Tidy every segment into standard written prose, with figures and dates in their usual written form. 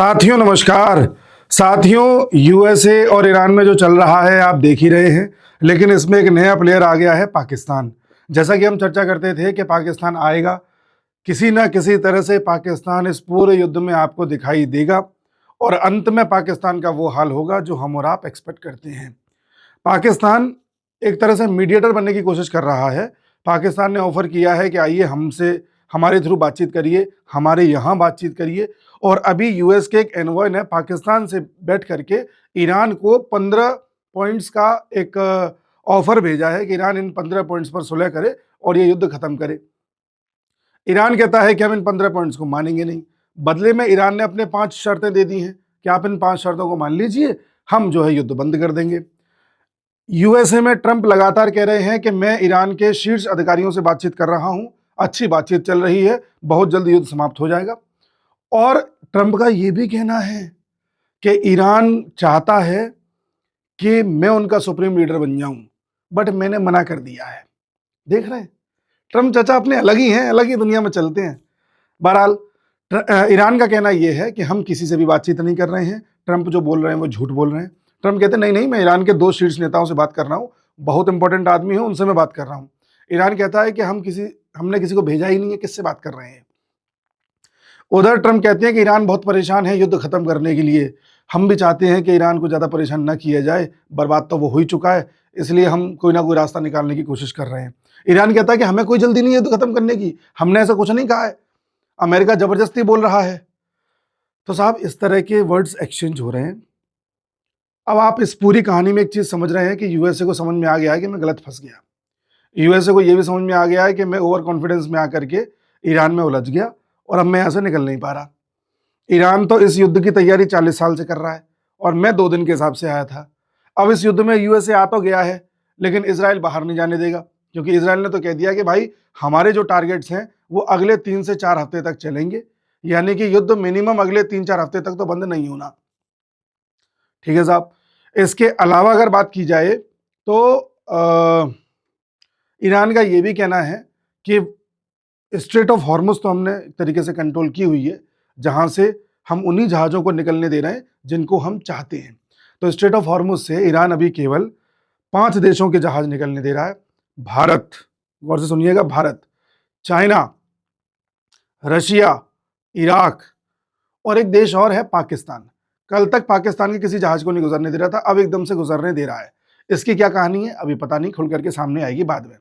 साथियों नमस्कार। साथियों, यूएसए और ईरान में जो चल रहा है आप देख ही रहे हैं, लेकिन इसमें एक नया प्लेयर आ गया है, पाकिस्तान। जैसा कि हम चर्चा करते थे कि पाकिस्तान आएगा, किसी ना किसी तरह से पाकिस्तान इस पूरे युद्ध में आपको दिखाई देगा और अंत में पाकिस्तान का वो हाल होगा जो हम और आप एक्सपेक्ट करते हैं। पाकिस्तान एक तरह से मीडिएटर बनने की कोशिश कर रहा है। पाकिस्तान ने ऑफर किया है कि आइए हमसे हमारे थ्रू बातचीत करिए, हमारे यहाँ बातचीत करिए। और अभी यूएस के एक एनवॉय ने पाकिस्तान से बैठ करके ईरान को 15 पॉइंट्स का एक ऑफर भेजा है कि ईरान इन 15 पॉइंट्स पर सुलह करे और ये युद्ध खत्म करे। ईरान कहता है कि हम इन 15 पॉइंट्स को मानेंगे नहीं। बदले में ईरान ने अपने 5 शर्तें दे दी हैं कि आप इन 5 शर्तों को मान लीजिए, हम जो है युद्ध बंद कर देंगे। यूएसए में ट्रंप लगातार कह रहे हैं कि मैं ईरान के शीर्ष अधिकारियों से बातचीत कर रहा हूं, अच्छी बातचीत चल रही है, बहुत जल्द युद्ध समाप्त हो जाएगा। और ट्रंप का यह भी कहना है कि ईरान चाहता है कि मैं उनका सुप्रीम लीडर बन जाऊं, बट मैंने मना कर दिया है। देख रहे हैं, ट्रंप चाचा अपने अलग ही हैं, अलग ही दुनिया में चलते हैं। बहरहाल ईरान का कहना यह है कि हम किसी से भी बातचीत नहीं कर रहे हैं, ट्रंप जो बोल रहे हैं वो झूठ बोल रहे हैं। ट्रंप कहते हैं नहीं नहीं, मैं ईरान के 2 शीर्ष नेताओं से बात कर रहा हूं, बहुत इंपॉर्टेंट आदमी है, उनसे मैं बात कर रहा हूं। ईरान कहता है कि हमने किसी को भेजा ही नहीं है, किससे बात कर रहे हैं। उधर ट्रंप कहते हैं कि ईरान बहुत परेशान है युद्ध खत्म करने के लिए, हम भी चाहते हैं कि ईरान को ज़्यादा परेशान न किया जाए, बर्बाद तो वो हो ही चुका है, इसलिए हम कोई ना कोई रास्ता निकालने की कोशिश कर रहे हैं। ईरान कहता है कि हमें कोई जल्दी नहीं है युद्ध खत्म करने की, हमने ऐसा कुछ नहीं कहा है, अमेरिका जबरदस्ती बोल रहा है। तो साहब, इस तरह के वर्ड्स एक्सचेंज हो रहे हैं। अब आप इस पूरी कहानी में एक चीज़ समझ रहे हैं कि यूएसए को समझ में आ गया है कि मैं गलत फंस गया। यूएसए को यह भी समझ में आ गया है कि मैं ओवर कॉन्फिडेंस में आकर के ईरान में उलझ गया और अब मैं यहाँ से निकल नहीं पा रहा। ईरान तो इस युद्ध की तैयारी 40 साल से कर रहा है और मैं 2 दिन के हिसाब से आया था। अब इस युद्ध में यूएसए आ तो गया है, लेकिन इजराइल बाहर नहीं जाने देगा, क्योंकि इजराइल ने तो कह दिया कि भाई हमारे जो टारगेट्स हैं वो अगले 3 से 4 हफ्ते तक चलेंगे, यानी कि युद्ध मिनिमम अगले 3-4 हफ्ते तक तो बंद नहीं होना। ठीक है साहब। इसके अलावा अगर बात की जाए तो ईरान का ये भी कहना है कि स्ट्रेट ऑफ हॉर्मुज तो हमने एक तरीके से कंट्रोल की हुई है, जहां से हम उन्हीं जहाज़ों को निकलने दे रहे हैं जिनको हम चाहते हैं। तो स्ट्रेट ऑफ हॉर्मुज से ईरान अभी केवल 5 देशों के जहाज निकलने दे रहा है। भारत, गौर से सुनिएगा, भारत, चाइना, रशिया, इराक और एक देश और है पाकिस्तान। कल तक पाकिस्तान के किसी जहाज को नहीं गुजरने दे रहा था, अब एकदम से गुजरने दे रहा है। इसकी क्या कहानी है अभी पता नहीं, खुल करके सामने आएगी बाद में।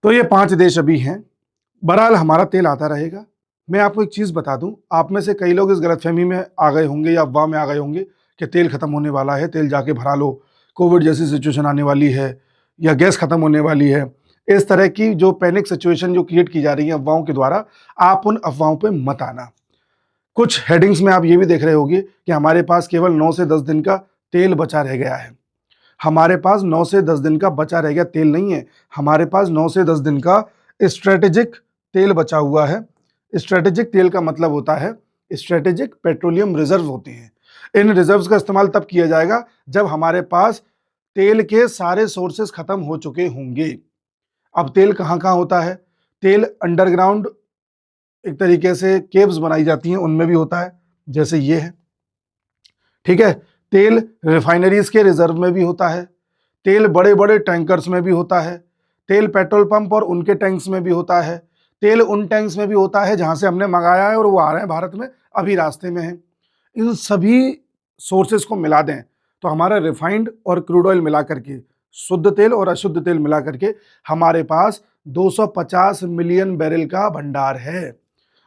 तो ये 5 देश अभी हैं। बहरहाल हमारा तेल आता रहेगा। मैं आपको एक चीज़ बता दूं, आप में से कई लोग इस गलतफहमी में आ गए होंगे या अफवाह में आ गए होंगे कि तेल खत्म होने वाला है, तेल जाके भरा लो, कोविड जैसी सिचुएशन आने वाली है या गैस खत्म होने वाली है। इस तरह की जो पैनिक सिचुएशन जो क्रिएट की जा रही है अफवाहों के द्वारा, आप उन अफवाहों पे मत आना। कुछ हेडिंग्स में आप ये भी देख रहे होंगे कि हमारे पास केवल 9 से 10 दिन का तेल बचा रह गया है। हमारे पास 9 से 10 दिन का बचा रह गया तेल नहीं है, हमारे पास 9 से 10 दिन का स्ट्रेटेजिक तेल बचा हुआ है। स्ट्रेटेजिक तेल का मतलब होता है स्ट्रेटेजिक पेट्रोलियम रिजर्व होते हैं। इन रिजर्व्स का इस्तेमाल तब किया जाएगा जब हमारे पास तेल के सारे सोर्सेस खत्म हो चुके होंगे। अब तेल कहाँ कहाँ होता है? तेल अंडरग्राउंड एक तरीके से केव्स बनाई जाती हैं, उनमें भी होता है, जैसे ये है। ठीक है। तेल रिफाइनरीज के रिजर्व में भी होता है, तेल बड़े बड़े टैंकर्स में भी होता है, तेल पेट्रोल पंप और उनके टैंक्स में भी होता है, तेल उन टैंक्स में भी होता है जहां से हमने मंगाया है और वो आ रहे हैं भारत में, अभी रास्ते में है। इन सभी सोर्सेज को मिला दें तो हमारा रिफाइंड और क्रूड ऑयल मिला करके, शुद्ध तेल और अशुद्ध तेल मिला करके हमारे पास 250 मिलियन बैरल का भंडार है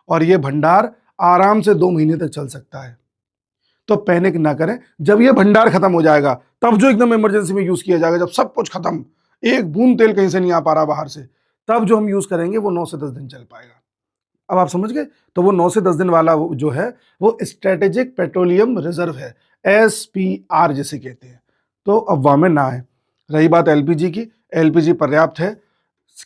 और ये भंडार आराम से 2 महीने तक चल सकता है। तो पैनिक ना करें, जब ये भंडार खत्म हो जाएगा तब जो एकदम इमरजेंसी में यूज किया जाएगा, जब सब कुछ खत्म, एक बूंद तेल कहीं से नहीं आ पा रहा बाहर से, तब जो हम यूज करेंगे वो 9 से 10 दिन चल पाएगा। अब आप समझ गए? तो वो 9 से 10 दिन वाला जो है वो स्ट्रेटेजिक पेट्रोलियम रिजर्व है, SPR जिसे कहते हैं। तो अफवाह में ना है। रही बात एलपीजी की, एलपीजी पर्याप्त है।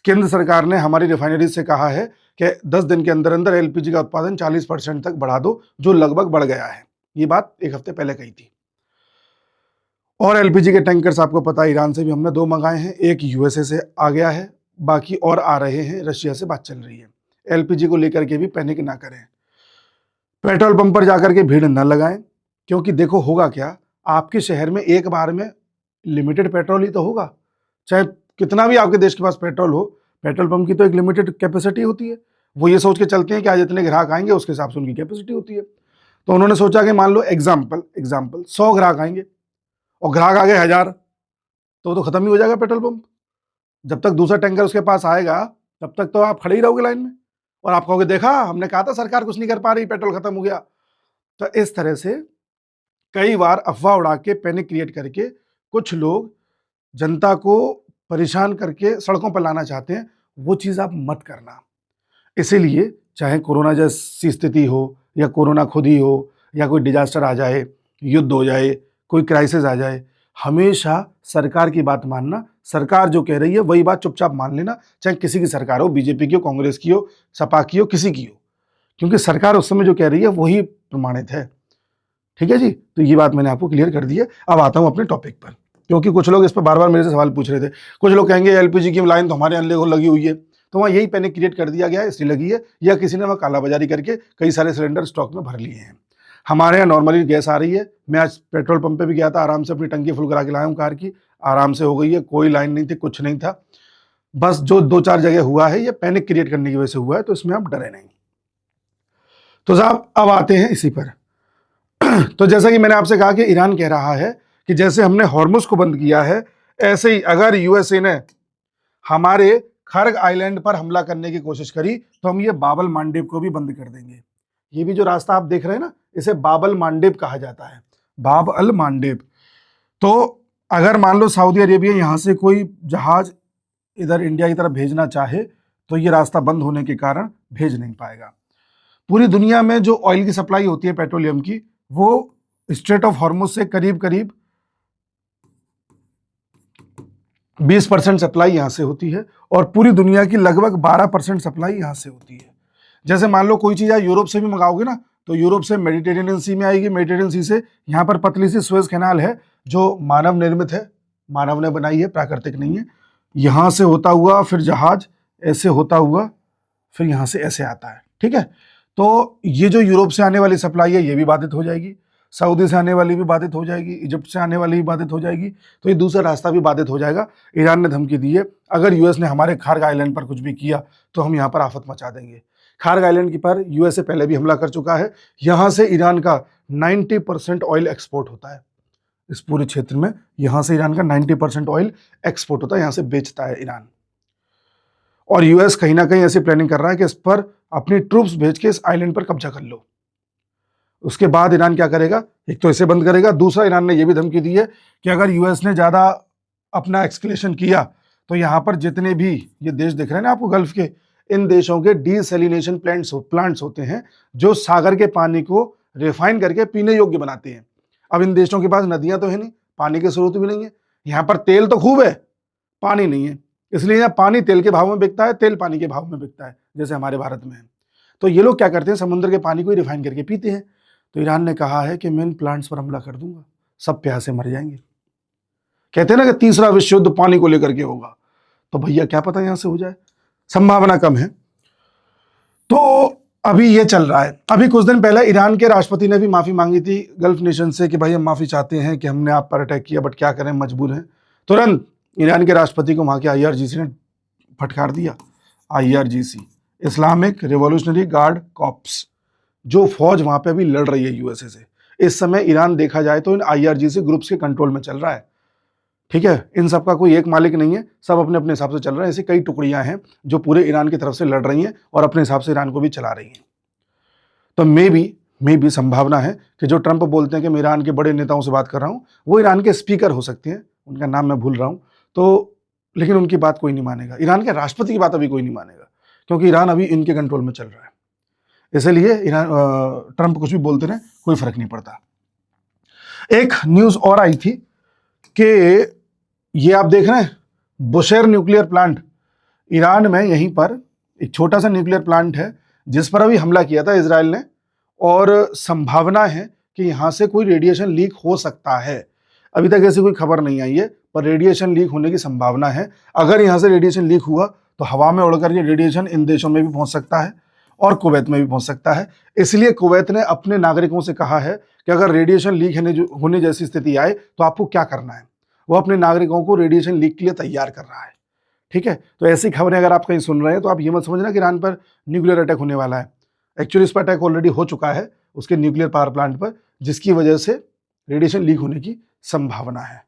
केंद्र सरकार ने हमारी रिफाइनरीज से कहा है कि 10 दिन के अंदर अंदर एलपीजी का उत्पादन 40% तक बढ़ा दो, जो लगभग बढ़ गया है। ये बात एक हफ्ते पहले कही थी। और एलपीजी के टैंकर्स आपको पता है, ईरान से भी हमने 2 मंगाए हैं, एक यूएसए से आ गया है, बाकी और आ रहे हैं, रशिया से बात चल रही है। एलपीजी को लेकर के भी पैनिक ना करें। पेट्रोल पंप पर जाकर के भीड़ न लगाएं, क्योंकि देखो होगा क्या, आपके शहर में एक बार में लिमिटेड पेट्रोल ही तो होगा। चाहे कितना भी आपके देश के पास पेट्रोल हो, पेट्रोल पंप की तो एक लिमिटेड कैपेसिटी होती है। वो ये सोच के चलते हैं कि आज इतने ग्राहक आएंगे, उसके हिसाब से उनकी कैपेसिटी होती है। तो उन्होंने सोचा कि मान लो एग्जाम्पल 100 ग्राहक आएंगे और ग्राहक आ गए 1000, तो खत्म ही हो जाएगा पेट्रोल पंप। जब तक दूसरा टैंकर उसके पास आएगा तब तक तो आप खड़े ही रहोगे लाइन में, और आप कहोगे देखा हमने कहा था सरकार कुछ नहीं कर पा रही, पेट्रोल खत्म हो गया। तो इस तरह से कई बार अफवाह उड़ा के, पैनिक क्रिएट करके कुछ लोग जनता को परेशान करके सड़कों पर लाना चाहते हैं। वो चीज़ आप मत करना। इसीलिए चाहे कोरोना जैसी स्थिति हो या कोरोना खुद ही हो या कोई डिजास्टर आ जाए, युद्ध हो जाए, कोई क्राइसिस आ जाए, हमेशा सरकार की बात मानना। सरकार जो कह रही है वही बात चुपचाप मान लेना, चाहे किसी की सरकार हो, बीजेपी की हो, कांग्रेस की हो, सपा की हो, किसी की हो, क्योंकि सरकार उस समय जो कह रही है वही प्रमाणित है। ठीक है जी, तो ये बात मैंने आपको क्लियर कर दी है। अब आता हूँ अपने टॉपिक पर, क्योंकि कुछ लोग इस पर बार बार मेरे से सवाल पूछ रहे थे। कुछ लोग कहेंगे एलपीजी की लाइन तो हमारे यहाँ लगी हुई है, तो वहाँ यही पैनिक क्रिएट कर दिया गया है इसलिए लगी है, या किसी ने वहाँ कालाबाजारी करके कई सारे सिलेंडर स्टॉक में भर लिए हैं। हमारे यहाँ नॉर्मली गैस आ रही है। मैं आज पेट्रोल पंप पे भी गया था, आराम से अपनी टंकी फुल करा के लाया हूँ कार की, आराम से हो गई है, कोई लाइन नहीं थी, कुछ नहीं था। बस जो 2-4 जगह हुआ है ये पैनिक क्रिएट करने की वजह से हुआ है, तो इसमें आप डरे नहीं। तो साहब अब आते हैं इसी पर। तो जैसा कि मैंने आपसे कहा कि ईरान कह रहा है कि जैसे हमने हॉर्मुज को बंद किया है, ऐसे ही अगर यूएसए ने हमारे खर्ग आइलैंड पर हमला करने की कोशिश करी तो हम ये बाबल मांडेब को भी बंद कर देंगे। ये भी जो रास्ता आप देख रहे हैं ना, इसे बाबल मांडेब कहा जाता है, बाब अल मांडेब। तो अगर मान लो सऊदी अरेबिया यहां से कोई जहाज इधर इंडिया की तरफ भेजना चाहे तो ये रास्ता बंद होने के कारण भेज नहीं पाएगा। पूरी दुनिया में जो ऑयल की सप्लाई होती है पेट्रोलियम की, वो स्ट्रेट ऑफ हॉर्मुज से करीब करीब 20% सप्लाई यहां से होती है, और पूरी दुनिया की लगभग 12% सप्लाई यहां से होती है। जैसे मान लो कोई चीज़ आप यूरोप से भी मंगाओगे ना, तो यूरोप से मेडिटेरेनियन सी में आएगी, मेडिटेरेनियन सी से यहाँ पर पतली सी सुएज कैनाल है जो मानव निर्मित है, मानव ने बनाई है, प्राकृतिक नहीं है। यहाँ से होता हुआ फिर जहाज ऐसे होता हुआ फिर यहाँ से ऐसे आता है। ठीक है, तो ये जो यूरोप से आने वाली सप्लाई है ये भी बाधित हो जाएगी, सऊदी से आने वाली भी बाधित हो जाएगी, इजिप्ट से आने वाली भी बाधित हो जाएगी, तो ये दूसरा रास्ता भी बाधित हो जाएगा। ईरान ने धमकी दी है अगर यूएस ने हमारे खार्ग आइलैंड पर कुछ भी किया तो हम यहाँ पर आफत मचा देंगे। खार्ग आइलैंड की पर यूएसए पहले भी हमला कर चुका है। यहाँ से ईरान का 90% ऑयल एक्सपोर्ट होता है इस पूरे क्षेत्र में। यहाँ से ईरान का 90% ऑयल एक्सपोर्ट होता है, यहाँ से बेचता है ईरान। और यूएस कहीं ना कहीं ऐसी प्लानिंग कर रहा है कि इस पर अपनी ट्रूप्स भेज के इस आइलैंड पर कब्जा कर लो। उसके बाद ईरान क्या करेगा, एक तो इसे बंद करेगा, दूसरा ईरान ने यह भी धमकी दी है कि अगर यूएस ने ज़्यादा अपना एक्सक्लेशन किया तो यहाँ पर जितने भी ये देश दिख रहे हैं ना आपको गल्फ के, इन देशों के डीसैलिनेशन प्लांट्स होते हैं जो सागर के पानी को रिफाइन करके पीने योग्य बनाते हैं। अब इन देशों के पास नदियां तो है नहीं, पानी के स्रोत भी नहीं है, यहाँ पर तेल तो खूब है, पानी नहीं है, इसलिए यहाँ पानी तेल के भाव में बिकता है, तेल पानी के भाव में बिकता है, जैसे हमारे भारत में है। तो ये लोग क्या करते हैं, समुद्र के पानी को ही रिफाइन करके पीते हैं। तो ईरान ने कहा है कि मैं इन प्लांट्स पर हमला कर दूंगा, सब प्यासे मर जाएंगे। कहते हैं ना कि तीसरा विश्व युद्ध पानी को लेकर के होगा, तो भैया क्या पता यहां से हो जाए, संभावना कम है। तो अभी ये चल रहा है। अभी कुछ दिन पहले ईरान के राष्ट्रपति ने भी माफी मांगी थी गल्फ नेशन से कि भाई हम माफी चाहते हैं कि हमने आप पर अटैक किया, बट क्या करें, मजबूर हैं। तुरंत ईरान के राष्ट्रपति को वहां के IRGC ने फटकार दिया। IRGC, Islamic revolutionary guard corps, जो फौज वहां पे अभी लड़ रही है यूएसए से। इस समय ईरान देखा जाए तो इन IRGC ग्रुप्स के कंट्रोल में चल रहा है। ठीक है, इन सबका कोई एक मालिक नहीं है, सब अपने अपने हिसाब से चल रहे हैं। ऐसी कई टुकड़ियां हैं जो पूरे ईरान की तरफ से लड़ रही हैं और अपने हिसाब से ईरान को भी चला रही हैं। तो मे भी संभावना है कि जो ट्रंप बोलते हैं कि मैं ईरान के बड़े नेताओं से बात कर रहा हूं, वो ईरान के स्पीकर हो सकते हैं, उनका नाम मैं भूल रहा हूं, तो लेकिन उनकी बात कोई नहीं मानेगा, ईरान के राष्ट्रपति की बात अभी कोई नहीं मानेगा, क्योंकि ईरान अभी इनके कंट्रोल में चल रहा है। इसलिए ट्रंप कुछ भी बोलते रहे, कोई फर्क नहीं पड़ता। एक न्यूज और आई थी कि ये आप देख रहे हैं बुशेर न्यूक्लियर प्लांट, ईरान में यहीं पर एक छोटा सा न्यूक्लियर प्लांट है जिस पर अभी हमला किया था इजराइल ने, और संभावना है कि यहां से कोई रेडिएशन लीक हो सकता है। अभी तक ऐसी कोई खबर नहीं आई है, पर रेडिएशन लीक होने की संभावना है। अगर यहां से रेडिएशन लीक हुआ तो हवा में उड़कर ये रेडिएशन इन देशों में भी पहुंच सकता है, और कुवैत में भी पहुंच सकता है। इसलिए कुवैत ने अपने नागरिकों से कहा है कि अगर रेडिएशन लीक होने जैसी स्थिति आए तो आपको क्या करना है। वो अपने नागरिकों को रेडिएशन लीक के लिए तैयार कर रहा है। ठीक है, तो ऐसी खबरें अगर आप कहीं सुन रहे हैं तो आप ये मत समझना कि ईरान पर न्यूक्लियर अटैक होने वाला है। एक्चुअली इस पर अटैक ऑलरेडी हो चुका है उसके न्यूक्लियर पावर प्लांट पर, जिसकी वजह से रेडिएशन लीक होने की संभावना है।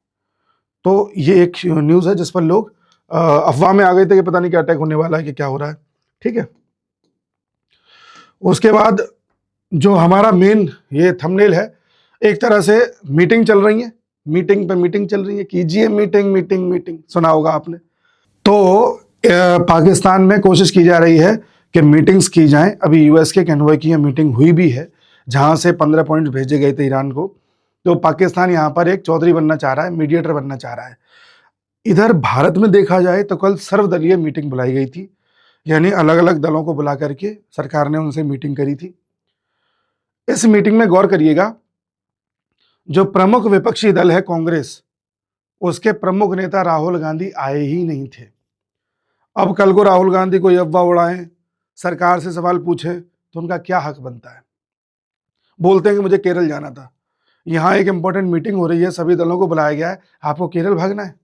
तो ये एक न्यूज़ है जिस पर लोग अफवाह में आ गए थे कि पता नहीं क्या अटैक होने वाला है कि क्या हो रहा है। ठीक है, उसके बाद जो हमारा मेन ये थंबनेल है, एक तरह से मीटिंग चल रही है, मीटिंग पे मीटिंग चल रही है, कीजिए मीटिंग मीटिंग मीटिंग, सुना होगा आपने। तो पाकिस्तान में कोशिश की जा रही है कि मीटिंग्स की जाएं। अभी यूएस के कन्वॉय की मीटिंग हुई भी है जहां से 15 पॉइंट्स भेजे गए थे ईरान को। तो पाकिस्तान यहां पर एक चौधरी बनना चाह रहा है, मीडिएटर बनना चाह रहा है। इधर भारत में देखा जाए तो कल सर्वदलीय मीटिंग बुलाई गई थी, यानी अलग अलग दलों को बुला करके सरकार ने उनसे मीटिंग करी थी। इस मीटिंग में गौर करिएगा, जो प्रमुख विपक्षी दल है कांग्रेस, उसके प्रमुख नेता राहुल गांधी आए ही नहीं थे। अब कल को राहुल गांधी कोई अफवाह उड़ाएं, सरकार से सवाल पूछे तो उनका क्या हक बनता है। बोलते हैं कि मुझे केरल जाना था, यहां एक इंपॉर्टेंट मीटिंग हो रही है, सभी दलों को बुलाया गया है, आपको केरल भागना है।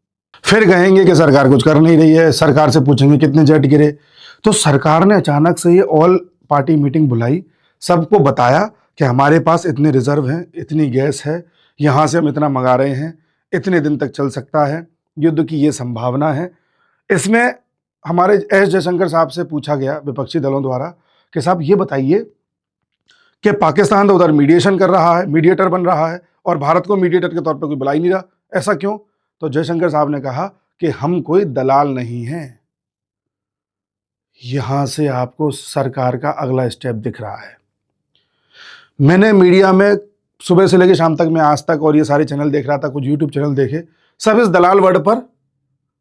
फिर कहेंगे कि सरकार कुछ कर नहीं रही है, सरकार से पूछेंगे कितने जेट गिरे। तो सरकार ने अचानक से ये ऑल पार्टी मीटिंग बुलाई, सबको बताया कि हमारे पास इतने रिजर्व हैं, इतनी गैस है, यहां से हम इतना मंगा रहे हैं, इतने दिन तक चल सकता है, युद्ध की ये संभावना है। इसमें हमारे एस जयशंकर साहब से पूछा गया विपक्षी दलों द्वारा कि साहब ये बताइए कि पाकिस्तान तो उधर मीडिएशन कर रहा है, मीडिएटर बन रहा है, और भारत को मीडिएटर के तौर पर कोई बुला ही नहीं रहा, ऐसा क्यों? तो जयशंकर साहब ने कहा कि हम कोई दलाल नहीं हैं। यहां से आपको सरकार का अगला स्टेप दिख रहा है। मैंने मीडिया में सुबह से लेकर शाम तक, मैं आज तक और ये सारे चैनल देख रहा था, कुछ यूट्यूब चैनल देखे, सब इस दलाल वर्ड पर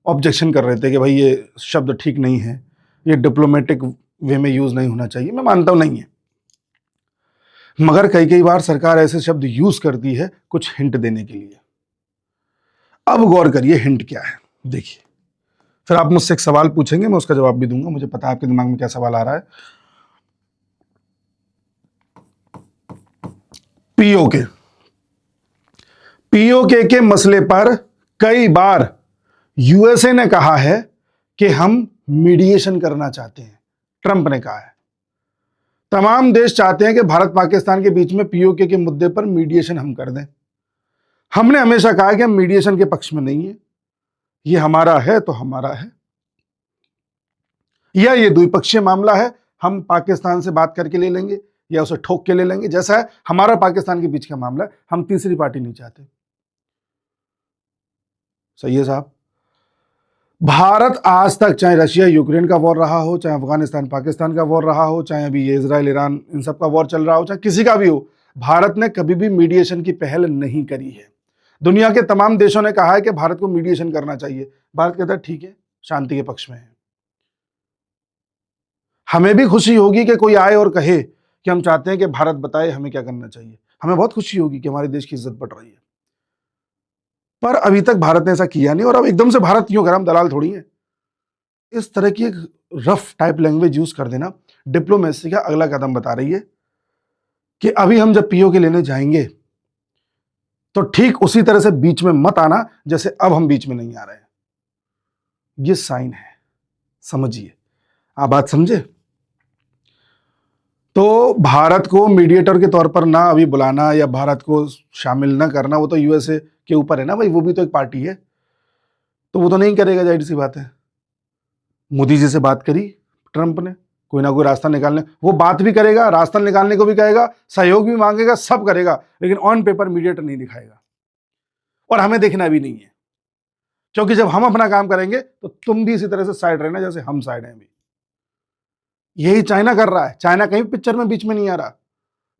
ऑब्जेक्शन कर रहे थे कि भाई ये शब्द ठीक नहीं है, ये डिप्लोमेटिक वे में यूज नहीं होना चाहिए। मैं मानता हूं नहीं है, मगर कई कई बार सरकार ऐसे शब्द यूज करती है कुछ हिंट देने के लिए। अब गौर करिए हिंट क्या है, देखिए। फिर आप मुझसे एक सवाल पूछेंगे, मैं उसका जवाब भी दूंगा, मुझे पता है आपके दिमाग में क्या सवाल आ रहा है। पीओके, पीओके के मसले पर कई बार यूएसए ने कहा है कि हम मीडिएशन करना चाहते हैं। ट्रंप ने कहा है, तमाम देश चाहते हैं कि भारत पाकिस्तान के बीच में पीओके के मुद्दे पर मीडिएशन हम कर दें। हमने हमेशा कहा कि हम मीडिएशन के पक्ष में नहीं है, ये हमारा है तो हमारा है, या ये द्विपक्षीय मामला है, हम पाकिस्तान से बात करके ले लेंगे या उसे ठोक के ले लेंगे, जैसा है हमारा पाकिस्तान के बीच का मामला है, हम तीसरी पार्टी नहीं चाहते। सही है साहब। भारत आज तक, चाहे रशिया यूक्रेन का वॉर रहा हो, चाहे अफगानिस्तान पाकिस्तान का वॉर रहा हो, चाहे अभी ये इजराइल ईरान इन सब का वॉर चल रहा हो, चाहे किसी का भी हो, भारत ने कभी भी मीडिएशन की पहल नहीं करी है। दुनिया के तमाम देशों ने कहा है कि भारत को मीडिएशन करना चाहिए, भारत कहता है ठीक है, शांति के पक्ष में है। हमें भी खुशी होगी कि कोई आए और कहे कि हम चाहते हैं कि भारत बताए हमें क्या करना चाहिए, हमें बहुत खुशी होगी कि हमारे देश की इज्जत बढ़ रही है। पर अभी तक भारत ने ऐसा किया नहीं, और अब एकदम से भारत क्यों करा, हम दलाल थोड़ी हैं। इस तरह की एक रफ टाइप लैंग्वेज यूज कर देना डिप्लोमेसी का अगला कदम बता रही है कि अभी हम जब पीओके लेने जाएंगे तो ठीक उसी तरह से बीच में मत आना जैसे अब हम बीच में नहीं आ रहे हैं। ये साइन है, समझिए। आप बात समझे? तो भारत को मीडिएटर के तौर पर ना अभी बुलाना या भारत को शामिल ना करना, वो तो यूएसए के ऊपर है ना भाई, वो भी तो एक पार्टी है, तो वो तो नहीं करेगा, जाहिर सी बात है। मोदी जी से बात करी ट्रंप ने, कोई ना कोई रास्ता निकालने, वो बात भी करेगा, रास्ता निकालने को भी कहेगा, सहयोग भी मांगेगा, सब करेगा, लेकिन ऑन पेपर मीडिएटर नहीं दिखाएगा, और हमें देखना भी नहीं है, क्योंकि जब हम अपना काम करेंगे तो तुम भी इसी तरह से साइड रहना जैसे हम साइड हैं अभी। यही चाइना कर रहा है। चाइना कहीं पिक्चर में बीच में नहीं आ रहा,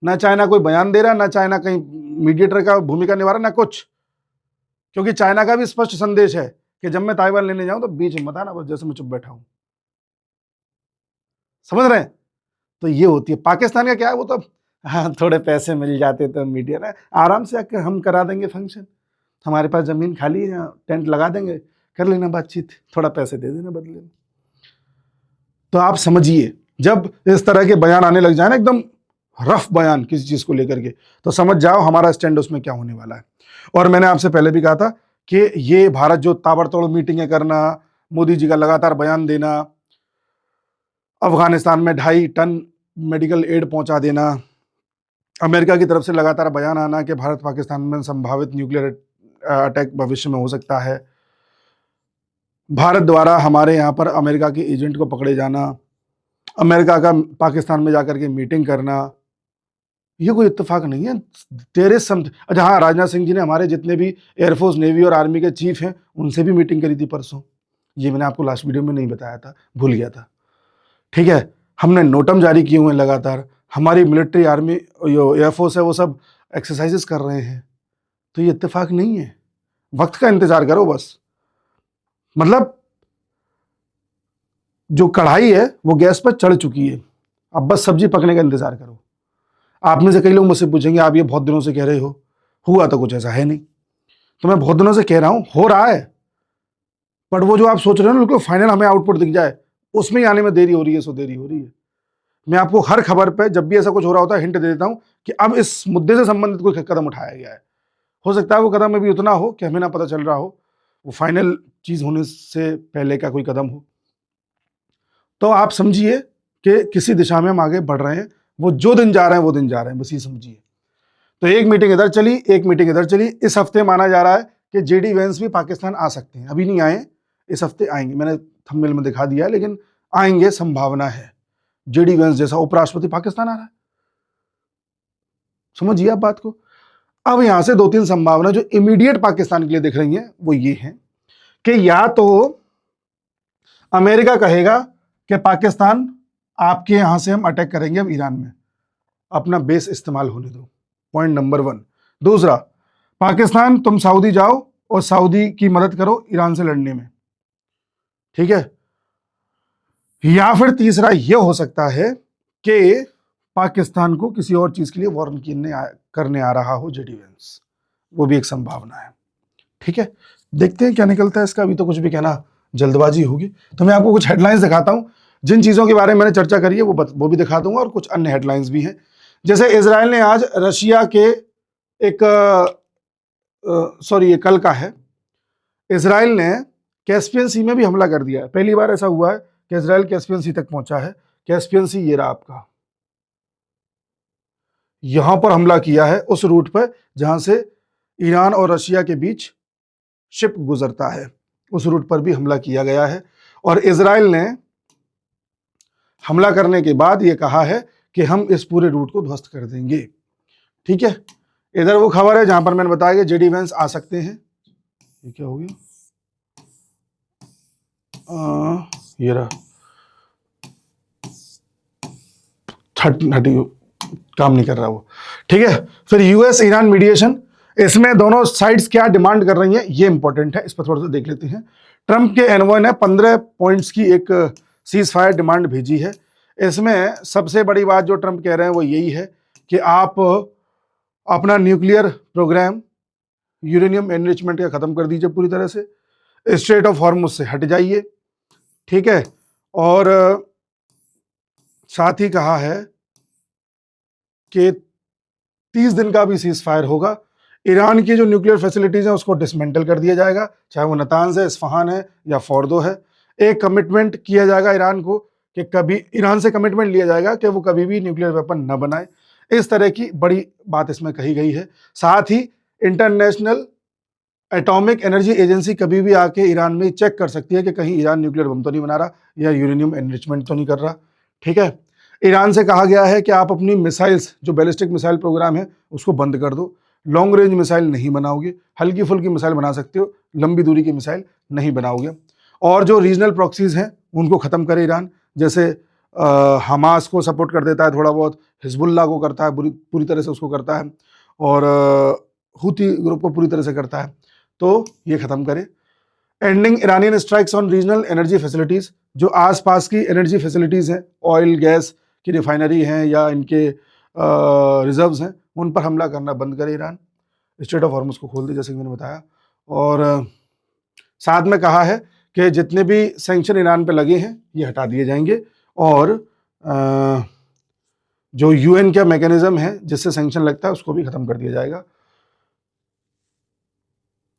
ना चाइना कोई बयान दे रहा, ना चाइना कहीं मीडिएटर का भूमिका निभा रहा, ना कुछ, क्योंकि चाइना का भी स्पष्ट संदेश है कि जब मैं ताइवान लेने जाऊं तो बीच में मत आना, बस जैसे मैं चुप बैठा हूं। समझ रहे हैं? तो ये होती है। पाकिस्तान का क्या है, वो तो हाँ थोड़े पैसे मिल जाते तो मीडिया ना आराम से आकर हम करा देंगे फंक्शन, हमारे पास जमीन खाली है, यहाँ टेंट लगा देंगे, कर लेना बातचीत, थोड़ा पैसे दे देना बदले में। तो आप समझिए जब इस तरह के बयान आने लग जाए ना, एकदम रफ बयान किसी चीज को लेकर के, तो समझ जाओ हमारा स्टैंड उसमें क्या होने वाला है। और मैंने आपसे पहले भी कहा था कि ये भारत जो ताबड़तोड़ मीटिंगें करना, मोदी जी का लगातार बयान देना, अफगानिस्तान में 2.5 टन मेडिकल एड पहुंचा देना, अमेरिका की तरफ से लगातार बयान आना कि भारत पाकिस्तान में संभावित न्यूक्लियर अटैक भविष्य में हो सकता है, भारत द्वारा हमारे यहाँ पर अमेरिका के एजेंट को पकड़े जाना, अमेरिका का पाकिस्तान में जाकर के मीटिंग करना, ये कोई इत्तेफाक नहीं है। तेरे समझ, अच्छा हाँ, राजनाथ सिंह जी ने हमारे जितने भी एयरफोर्स, नेवी और आर्मी के चीफ हैं उनसे भी मीटिंग करी थी परसों। ये मैंने आपको लास्ट वीडियो में नहीं बताया था, भूल गया था। ठीक है, हमने नोटम जारी किए हुए हैं लगातार, हमारी मिलिट्री, आर्मी, जो एयरफोर्स है वो सब एक्सरसाइजेस कर रहे हैं। तो ये इत्तेफाक नहीं है, वक्त का इंतजार करो बस। मतलब जो कढ़ाई है वो गैस पर चढ़ चुकी है, अब बस सब्जी पकने का इंतजार करो। आप में से कई लोग मुझसे पूछेंगे आप ये बहुत दिनों से कह रहे हो, हुआ तो कुछ ऐसा है नहीं। तो मैं बहुत दिनों से कह रहा हूं, हो रहा है, बट वो जो आप सोच रहे हो ना बिल्कुल फाइनल हमें आउटपुट दिख जाए, उसमें ही आने में देरी हो रही है। सो देरी हो रही है। मैं आपको हर खबर पे जब भी ऐसा कुछ हो रहा होता है हिंट दे देता हूं कि अब इस मुद्दे से संबंधित कोई कदम उठाया गया है। हो सकता है वो कदम अभी उतना हो कि हमें ना पता चल रहा हो, वो फाइनल चीज होने से पहले का कोई कदम हो। तो आप समझिए कि किसी दिशा में हम आगे बढ़ रहे हैं, वो जो दिन जा रहे हैं वो दिन जा रहे हैं, बस ये समझिए। तो एक मीटिंग इधर चली, एक मीटिंग इधर चली। इस हफ्ते माना जा रहा है कि जेडी वेंस भी पाकिस्तान आ सकते हैं, अभी नहीं आए, इस हफ्ते आएंगे। मैंने थंबनेल में दिखा दिया है, लेकिन आएंगे, संभावना है। जेडी वेंस जैसा उपराष्ट्रपति पाकिस्तान आ रहा है, समझिए आप बात को। अब यहां से 2-3 संभावना जो इमीडिएट पाकिस्तान के लिए दिख रही हैं वो ये है कि या तो अमेरिका कहेगा कि पाकिस्तान आपके यहां से हम अटैक करेंगे, अब ईरान में अपना बेस इस्तेमाल होने दो, पॉइंट नंबर 1। दूसरा, पाकिस्तान तुम सऊदी जाओ और सऊदी की मदद करो ईरान से लड़ने में, ठीक है। या फिर तीसरा यह हो सकता है कि पाकिस्तान को किसी और चीज के लिए वार्न करने आ रहा हो जेडी वेंस, वो भी एक संभावना है, ठीक है। देखते हैं क्या निकलता है इसका, अभी तो कुछ भी कहना जल्दबाजी होगी। तो मैं आपको कुछ हेडलाइंस दिखाता हूं, जिन चीजों के बारे में मैंने चर्चा करी है वो भी दिखा दूंगा, और कुछ अन्य हेडलाइंस भी हैं। जैसे इजराइल ने आज रशिया के एक सॉरी ये कल का है, इजराइल ने कैस्पियन सी में भी हमला कर दिया है। पहली बार ऐसा हुआ है कि इजराइल कैस्पियन सी तक पहुंचा है। कैस्पियन सी ये रहा आपका, यहां पर हमला किया है उस रूट पर जहां से ईरान और रशिया के बीच शिप गुजरता है, उस रूट पर भी हमला किया गया है। और इजराइल ने हमला करने के बाद यह कहा है कि हम इस पूरे रूट को ध्वस्त कर देंगे, ठीक है। इधर वो खबर है जहां पर मैंने बताया कि जेडी वेंस आ सकते हैं। ये क्या हो गया, ये रहा, हटी काम नहीं कर रहा वो, ठीक है। फिर यूएस ईरान मीडिएशन, इसमें दोनों साइड्स क्या डिमांड कर रही हैं ये इंपॉर्टेंट है, इस पर थोड़ा सा देख लेते हैं। ट्रंप के एनवॉय ने 15 पॉइंट्स की एक सीज फायर डिमांड भेजी है। इसमें सबसे बड़ी बात जो ट्रंप कह रहे हैं वो यही है कि आप अपना न्यूक्लियर प्रोग्राम, यूरेनियम एनरिचमेंट का खत्म कर दीजिए पूरी तरह से, स्ट्रेट ऑफ हॉर्मुज से हट जाइए, ठीक है। और साथ ही कहा है कि 30 दिन का भी सीज फायर होगा। ईरान की जो न्यूक्लियर फैसिलिटीज हैं उसको डिसमेंटल कर दिया जाएगा, चाहे वो नतांज है, इस्फहान है या फोर्दो है। एक कमिटमेंट किया जाएगा ईरान को कि कभी, ईरान से कमिटमेंट लिया जाएगा कि वो कभी भी न्यूक्लियर वेपन न बनाए। इस तरह की बड़ी बात इसमें कही गई है। साथ ही इंटरनेशनल एटॉमिक एनर्जी एजेंसी कभी भी आके ईरान में चेक कर सकती है कि कहीं ईरान न्यूक्लियर बम तो नहीं बना रहा या यूरेनियम एनरिचमेंट तो नहीं कर रहा, ठीक है। ईरान से कहा गया है कि आप अपनी मिसाइल्स, जो बैलिस्टिक मिसाइल प्रोग्राम है उसको बंद कर दो, लॉन्ग रेंज मिसाइल नहीं बनाओगे, हल्की फुल्की मिसाइल बना सकते हो, लंबी दूरी की मिसाइल नहीं बनाओगे। और जो रीजनल प्रॉक्सीज हैं उनको ख़त्म करे ईरान, जैसे हमास को सपोर्ट कर देता है थोड़ा बहुत, हिजबुल्लाह को करता है, पूरी तरह से उसको करता है, और हूती ग्रुप को पूरी तरह से करता है, तो ये ख़त्म करे। Ending Iranian strikes on regional energy facilities, जो आसपास की एनर्जी फैसिलिटीज़ हैं, ऑयल गैस की रिफाइनरी हैं या इनके रिजर्व्स हैं, उन पर हमला करना बंद करे ईरान, स्ट्रेट ऑफ हॉर्मुज को खोल दे जैसे कि मैंने बताया। और साथ में कहा है कि जितने भी सैंक्शन ईरान पे लगे हैं ये हटा दिए जाएंगे, और जो यूएन का मैकेनिज्म है जिससे सैंक्शन लगता है उसको भी खत्म कर दिया जाएगा।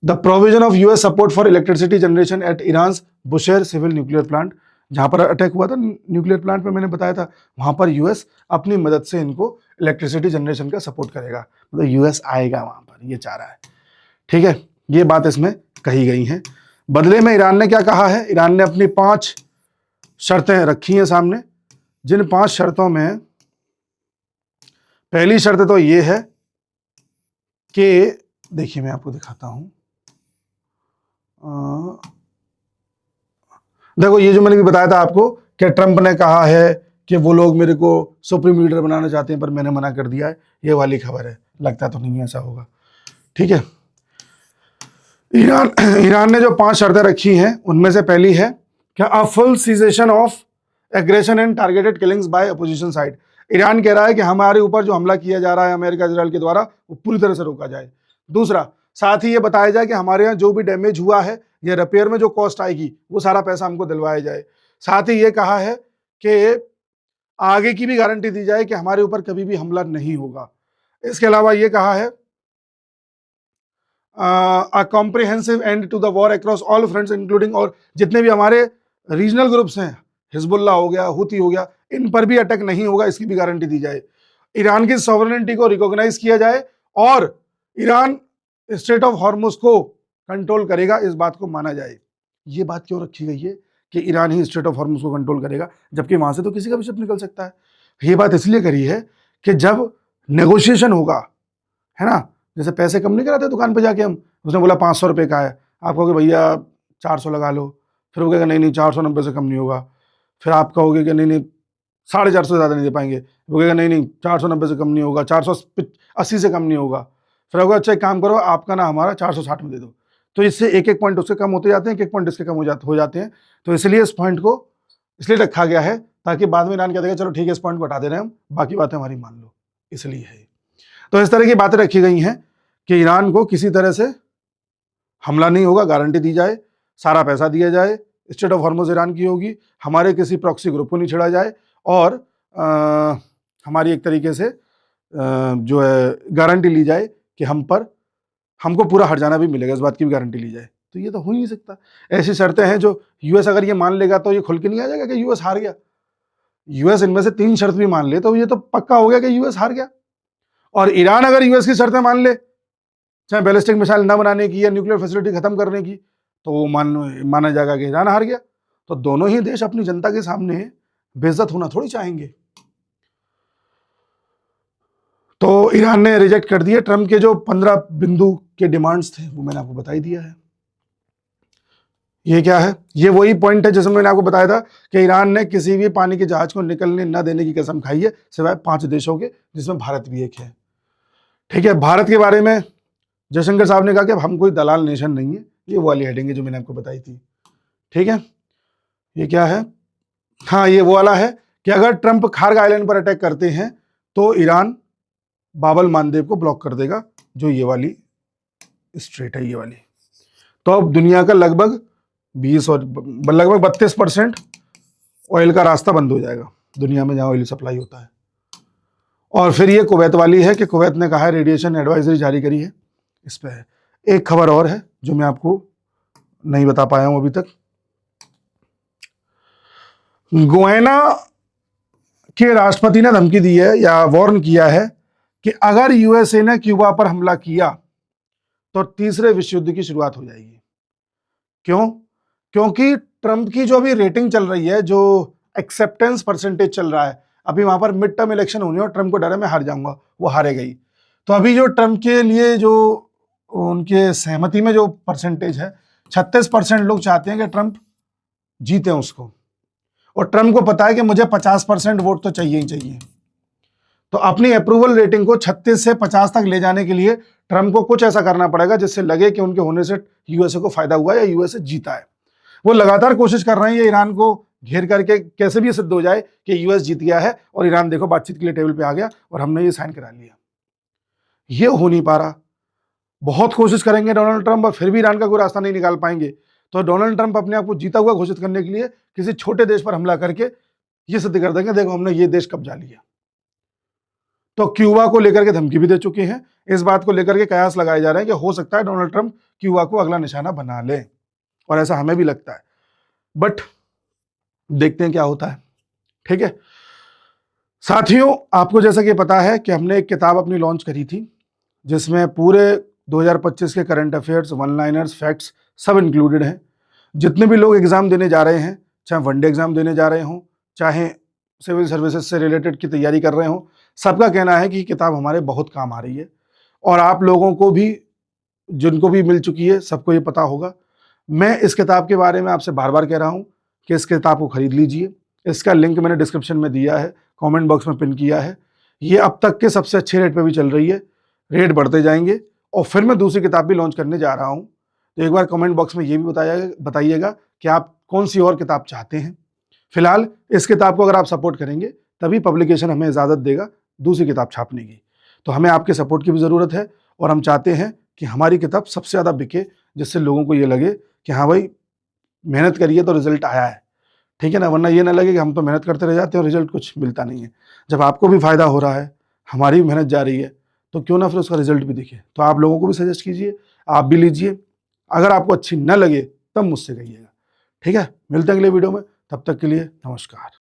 The provision of US support for electricity generation at Iran Bushehr civil nuclear plant, जहां पर अटैक हुआ था न्यूक्लियर प्लांट में, मैंने बताया था वहां पर यूएस अपनी मदद से इनको इलेक्ट्रिसिटी जनरेशन का सपोर्ट करेगा, मतलब यूएस आएगा वहां पर, ये चाह रहा है। ठीक है, ये बात इसमें कही गई है। बदले में ईरान ने क्या कहा है, ईरान ने अपनी 5 शर्तें रखी हैं सामने, जिन 5 शर्तों में पहली शर्त तो ये है कि, देखिए मैं आपको दिखाता हूं, देखो ये जो मैंने भी बताया था आपको कि ट्रंप ने कहा है कि वो लोग मेरे को सुप्रीम लीडर बनाना चाहते हैं पर मैंने मना कर दिया है, ये वाली खबर है, लगता तो नहीं ऐसा होगा। ठीक है, ईरान ने जो 5 शर्तें रखी हैं उनमें से पहली है कि a full cessation of aggression and targeted killings by opposition side. Iran कह रहा है कि हमारे ऊपर जो हमला किया जा रहा है अमेरिका इजराइल के द्वारा वो पूरी तरह से रोका जाए। दूसरा, साथ ही ये बताया जाए कि हमारे यहाँ जो भी डैमेज हुआ है या रिपेयर में जो कॉस्ट आएगी वो सारा पैसा हमको दिलवाया जाए। साथ ही ये कहा है कि आगे की भी गारंटी दी जाए कि हमारे ऊपर कभी भी हमला नहीं होगा। इसके अलावा ये कहा है a comprehensive end to the war across all fronts including, और जितने भी हमारे रीजनल ग्रुप्स हैं, हिजबुल्ला हो गया, हुती हो गया, इन पर भी अटैक नहीं होगा, इसकी भी गारंटी दी जाए। ईरान की सॉवरेनिटी को रिकॉग्नाइज किया जाए और ईरान स्ट्रेट ऑफ हॉर्मुज को कंट्रोल करेगा, इस बात को माना जाए। ये बात क्यों रखी गई है कि Iran he straight of Hormuz को कंट्रोल करेगा, जबकि वहां से तो किसी का भी शिप निकल सकता है। ये बात इसलिए करी है कि जब नेगोशिएशन होगा, है ना, जैसे पैसे कम नहीं कराते दुकान पे जाके हम, उसने बोला 500 रुपये का है, आप कहोगे भैया 400 लगा लो, फिर वो कहेगा नहीं नहीं 490 से कम नहीं होगा, फिर आप कहोगे कि नहीं नहीं 450 से ज़्यादा नहीं दे पाएंगे, वो कहेगा नहीं नहीं 490 से कम नहीं होगा, 480 से कम नहीं होगा, फिर होगा अच्छा एक काम करो आपका ना हमारा 460 में दे दो। तो इससे एक एक पॉइंट उसके कम होते जाते हैं, एक एक पॉइंट इसके कम हो जाते हैं। तो इसलिए इस पॉइंट को इसलिए रखा गया है ताकि बाद में ईरान कह देगा चलो ठीक है इस पॉइंट को हटा दे रहे हैं हम, बाकी बातें हमारी मान लो, इसलिए है। तो इस तरह की बातें रखी गई हैं कि ईरान को किसी तरह से हमला नहीं होगा, गारंटी दी जाए, सारा पैसा दिया जाए, स्टेट ऑफ हॉर्मुज ईरान की होगी, हमारे किसी प्रॉक्सी ग्रुप को नहीं छेड़ा जाए, और हमारी एक तरीके से जो है गारंटी ली जाए कि हमको पूरा हर्जाना भी मिलेगा, इस बात की भी गारंटी ली जाए। तो ये तो हो ही नहीं सकता। ऐसी शर्तें हैं जो यूएस अगर ये मान लेगा तो ये खुल के नहीं आ जाएगा कि यूएस हार गया। यूएस इनमें से 3 शर्त भी मान ले तो ये तो पक्का हो गया कि यूएस हार गया। और ईरान अगर यूएस की शर्तें मान ले, चाहे बैलिस्टिक मिसाइल न बनाने की या न्यूक्लियर फैसिलिटी खत्म करने की, तो वो माना जाएगा कि ईरान हार गया। तो दोनों ही देश अपनी जनता के सामने बेइज्जत होना थोड़ी चाहेंगे। तो ईरान ने रिजेक्ट कर दिए ट्रंप के जो 15 बिंदु के डिमांड्स थे, वो मैंने आपको बता ही दिया है। ये क्या है, ये वही पॉइंट है जिसमें मैंने आपको बताया था कि ईरान ने किसी भी पानी के जहाज को निकलने न देने की कसम खाई है, सिवाय 5 देशों के, जिसमें भारत भी एक है। ठीक है, भारत के बारे में जयशंकर साहब ने कहा कि अब हम कोई दलाल नेशन नहीं है, ये वो वाली हेडिंग है जो मैंने आपको बताई थी। ठीक है, ये क्या है, हाँ ये वो वाला है कि अगर ट्रंप खार्ग आइलैंड पर अटैक करते हैं तो ईरान बाबल मानदेव को ब्लॉक कर देगा, जो ये वाली स्ट्रेट है, ये वाली। तो अब दुनिया का लगभग 32% ऑयल का रास्ता बंद हो जाएगा दुनिया में जहां ऑयल सप्लाई होता है। और फिर ये कुवैत वाली है कि कुवैत ने कहा है, रेडिएशन एडवाइजरी जारी करी है, इस पे है। एक खबर और है जो मैं आपको नहीं बता पाया हूं अभी तक। गुयाना के राष्ट्रपति ने धमकी दी है या वार्न किया है कि अगर यूएसए ने क्यूबा पर हमला किया तो तीसरे विश्व युद्ध की शुरुआत हो जाएगी। क्यों? क्योंकि ट्रंप की जो अभी रेटिंग चल रही है, जो एक्सेप्टेंस परसेंटेज चल रहा है, अभी वहां पर मिड टर्म इलेक्शन होने और ट्रंप को डर है मैं हार जाऊंगा, वो हारेगा ही। तो अभी जो ट्रंप के लिए जो उनके सहमति में जो परसेंटेज है, 36% लोग चाहते हैं कि ट्रंप जीते उसको, और ट्रंप को पता है कि मुझे 50% वोट तो चाहिए ही चाहिए। तो अपनी अप्रूवल रेटिंग को 36 से 50 तक ले जाने के लिए ट्रंप को कुछ ऐसा करना पड़ेगा जिससे लगे कि उनके होने से यूएसए को फायदा हुआ या यूएसए जीता है। वो लगातार कोशिश कर रहे हैं ये ईरान को घेर करके कैसे भी सिद्ध हो जाए कि यूएस जीत गया है और ईरान देखो बातचीत के लिए टेबल पे आ गया और हमने ये साइन करा लिया। ये हो नहीं पा रहा। बहुत कोशिश करेंगे डोनाल्ड ट्रंप और फिर भी ईरान का कोई रास्ता नहीं निकाल पाएंगे। तो डोनाल्ड ट्रंप अपने आप को जीता हुआ घोषित करने के लिए किसी छोटे देश पर हमला करके ये सिद्ध कर देंगे देखो हमने ये देश कब्जा लिया। तो क्यूबा को लेकर के धमकी भी दे चुके हैं। इस बात को लेकर के कयास लगाए जा रहे हैं कि हो सकता है डोनाल्ड ट्रंप क्यूबा को अगला निशाना बना ले, और ऐसा हमें भी लगता है, बट देखते हैं क्या होता है। ठीक है साथियों, आपको जैसा कि पता है कि हमने एक किताब अपनी लॉन्च करी थी जिसमें पूरे 2025 के current affairs, one liners, facts सब इंक्लूडेड हैं। जितने भी लोग एग्जाम देने जा रहे हैं, चाहे वनडे एग्जाम देने जा रहे हों, चाहे सिविल सर्विसेज से रिलेटेड की तैयारी कर रहे हों, सबका कहना है कि किताब हमारे बहुत काम आ रही है। और आप लोगों को भी, जिनको भी मिल चुकी है, सबको ये पता होगा। मैं इस किताब के बारे में आपसे बार बार कह रहा हूं कि इस किताब को खरीद लीजिए। इसका लिंक मैंने डिस्क्रिप्शन में दिया है, कमेंट बॉक्स में पिन किया है। ये अब तक के सबसे अच्छे रेट पे भी चल रही है, रेट बढ़ते जाएंगे। और फिर मैं दूसरी किताब भी लॉन्च करने जा रहा हूं, तो एक बार कमेंट बॉक्स में ये भी बताइएगा कि आप कौन सी और किताब चाहते हैं। फिलहाल इस किताब को अगर आप सपोर्ट करेंगे तभी पब्लिकेशन हमें इजाज़त देगा दूसरी किताब छापने की। तो हमें आपके सपोर्ट की भी ज़रूरत है, और हम चाहते हैं कि हमारी किताब सबसे ज़्यादा बिके, जिससे लोगों को ये लगे कि हाँ भाई मेहनत करिए तो रिजल्ट आया है। ठीक है ना, वरना ये ना लगे कि हम तो मेहनत करते रह जाते हैं और रिजल्ट कुछ मिलता नहीं है। जब आपको भी फायदा हो रहा है, हमारी भी मेहनत जा रही है, तो क्यों ना फिर उसका रिजल्ट भी दिखे। तो आप लोगों को भी सजेस्ट कीजिए, आप भी लीजिए। अगर आपको अच्छी न लगे तब मुझसे कहिएगा। ठीक है, मिलते हैं अगले वीडियो में, तब तक के लिए नमस्कार।